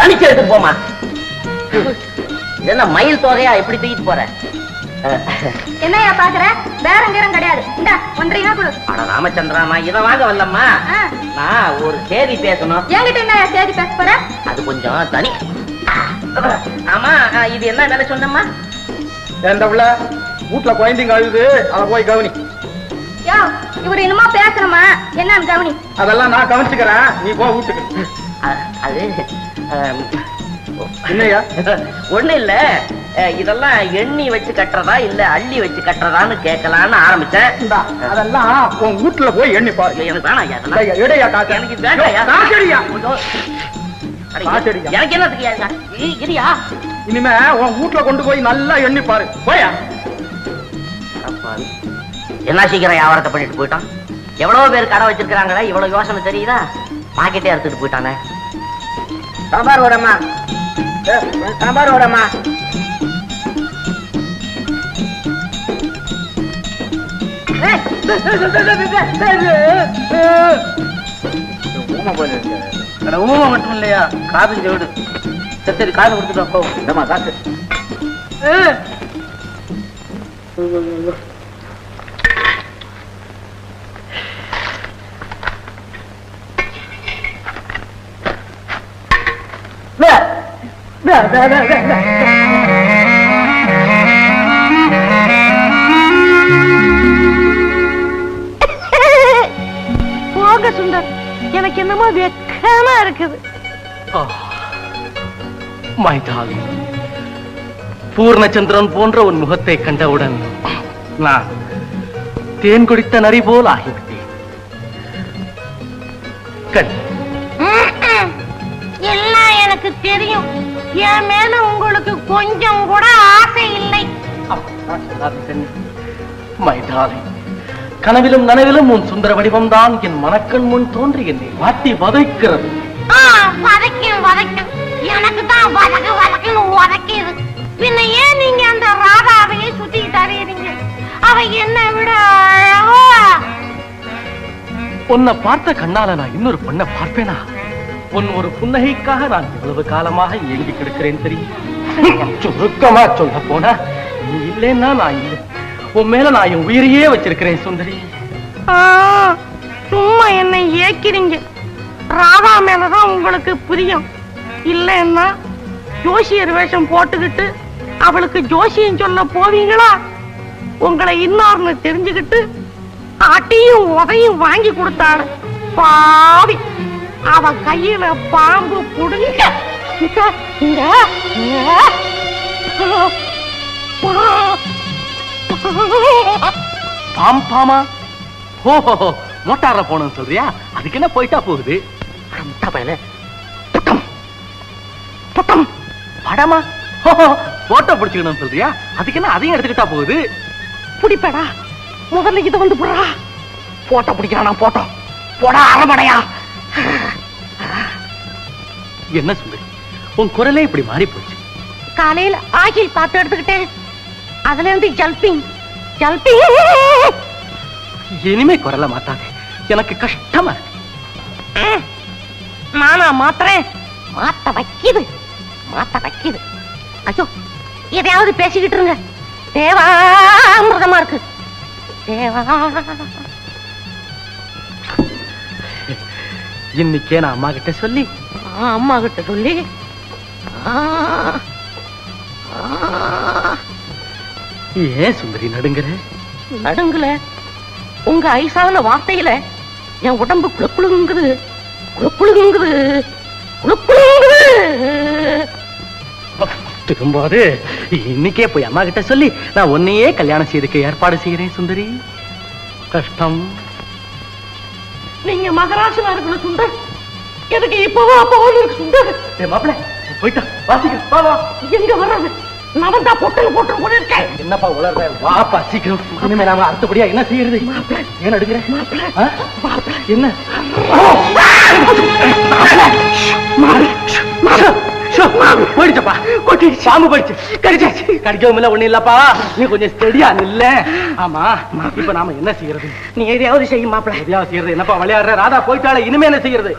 தனிச்சு எடுத்து போமா. என்ன மயில் தொகையா எப்படி தூக்கிட்டு போற? என்னையா பாக்குற? வேற நேரம் கிடையாது. இந்த ஒன்றையா கொடு. அட ராமச்சந்திராமா, இத வாங்க வரலம்மா. நான் ஒரு சேதி பேசணும். என்கிட்ட என்ன சேதி பேச போற? அது கொஞ்சம் தனி. ஆமா, இது என்ன வேலை சொன்னம்மா? எந்த உள்ள வீட்டுல குழந்தைங்க அழுது, அதை போய் கவனி. யோ, இவரு இன்னுமா பேசணுமா? என்னன்னு கவனி. அதெல்லாம் நான் கவனிச்சுக்கிறேன், நீ போ வீட்டுக்கு. அது என்னையா? ஒண்ணு இல்ல, இதெல்லாம் எண்ணி வச்சு கட்டுறதா இல்ல அள்ளி வச்சு கட்டுறதான்னு கேட்கலான்னு ஆரம்பிச்சேன். அதெல்லாம் உன் வீட்டுல போய் எண்ணி பாரு. எனக்கு வேணாம். எனக்கு எனக்கு என்னத்துக்கு இரியா? இனிமே உன் வீட்டுல கொண்டு போய் நல்லா எண்ணி பாரு. போயா? என்ன சீக்கிரம் வியாபாரத்தை பண்ணிட்டு போயிட்டான். எவ்வளவு பேர் கடை வச்சிருக்காங்களா, இவ்வளவு யோசனை தெரியுதா? பாக்கெட்டே எடுத்துட்டு போயிட்டானே. சாம்பார் ஓடமா, சாம்பார் ஓடமா. ஊமை மட்டும் இல்லையா, காதும் செவிடு. சரி காது கொடுத்துட்டு போவோம். இந்தமா காசு. போக சுந்தர், எனக்கு என்னமோ வெக்கமா இருக்குது. மைதாலி, பூர்ணச்சந்திரன் போன்ற உன் முகத்தை கண்டவுடன் நான் தேன் குடித்த நரி போல் ஆகிவிட்டேன். எல்லாம் எனக்கு தெரியும். என் மேல உங்களுக்கு கொஞ்சம் கூட ஆசை இல்லை. மைதாலி, கனவிலும் நனவிலும் உன் சுந்தர வடிவம் தான் என் மனக்கண் முன் தோன்றி என்னை வாட்டி வதைக்கிறது. வதைக்கும் எனக்கு தான் வதக்கு வதக்குன்னு உதைக்குது. பின்ன ஏன் நீங்க அந்த ராதாவையே சுத்தி தரீங்க? அவ என்ன விட உன்னை பார்த்த கண்ணால நான் இன்னொரு பொண்ணை பார்ப்பேனா? உன் ஒரு புன்னகைக்காக நான் இவ்வளவு காலமாக ஏங்கி கிடக்கிறேன் தெரியும். சுருக்கமா சொல்ல போனா, நீ இல்லைன்னா நான் இல்லை. உன் மேல நான் என் உயிரையே வச்சிருக்கிறேன் சுந்தரி. சும்மா என்னை ஏக்கிறீங்க. ராதா மேலதான் உங்களுக்கு பிரியம் இல்லைன்னா ஜோசியர் வேஷம் போட்டுக்கிட்டு அவளுக்கு ஜோசியம் சொல்ல போவீங்களா? உங்களை இன்னொரு தெரிஞ்சுக்கிட்டு அட்டியும் உதையும் வாங்கி கொடுத்தாள் பாவி. அவ கையில பாம்பு புடுங்க. பாம்பாமா? ஓஹோ, மோட்டார்ல போனோம் சொல்றியா? அதுக்கு என்ன போயிட்டா போகுது? முட்டா பயல படமா போட்டோ பிடிச்சுக்கணும் சொல்றியா? அதுக்கு என்ன அதையும் எடுத்துக்கிட்டா போகுது? பிடிப்படா, முதல்ல இதை வந்து போடுறா. போட்டோ பிடிக்கிறானா? போட்டோ போடா அரமடையா. என்ன சுந்தரி, உன் குரலே இப்படி மாறி போச்சு. காலையில ஆகில் பார்த்து எடுத்துக்கிட்டேன். அதுல இருந்து ஜல்பிங் ஜல்பிங். இனிமே குரல மாத்தாதே, எனக்கு கஷ்டமா இருக்கு. நானா மாத்துறேன்? மாத்த வைக்குது, மாத்த வைக்குது. ஐயோ, எதையாவது பேசிக்கிட்டு இருங்க. தேவாமிர்தமா இருக்கு. தேவா இன்னைக்கே நான் அம்மா கிட்ட சொல்லி, அம்மா கிட்ட சொல்லி ஏன் சுந்தரி நடுங்குற? நடுங்கல, உங்க ஐசான வார்த்தையில என் உடம்பு குழுக்குழுங்குது, குழுக்குழுங்குது, குழுக்குழுங்குது. திரும்பாது. இன்னைக்கே போய் அம்மா கிட்ட சொல்லி நான் உன்னையே கல்யாணம் செய்துக்க ஏற்பாடு செய்கிறேன் சுந்தரி. கஷ்டம். நீங்க மகராசனா இருக்கணும் சுந்தர். எனக்கு இப்பவோ அப்பவோ இருக்கு சுந்தர். மாப்பிள்ள போயிட்டா வாசிக்க. வா வா. எங்க வர்றது? நான் தான் பொட்டல் போட்டு போயிருக்கேன். என்னப்பா உளர்ற? வாப்பா சீக்கிரம். இனிமே நாம அடுத்தபடியா என்ன செய்யறது? ஏன் அடுக்கிற? என்ன போயிடுச்சப்பா? பாம்பு போயிடுச்சு. கடிச்சாச்சு. கடிக்கவும் இல்ல, ஒண்ணு இல்லப்பா. நீ கொஞ்சம் ஸ்டெடியா இல்ல. ஆமா, இப்ப நாம என்ன செய்யறது? நீ எதையாவது செய்யும் மாப்பிள்ள. எதையாவது செய்யறது? என்னப்பா விளையாடுற? ராதா போயிட்டாலே, இனிமே என்ன செய்யறது?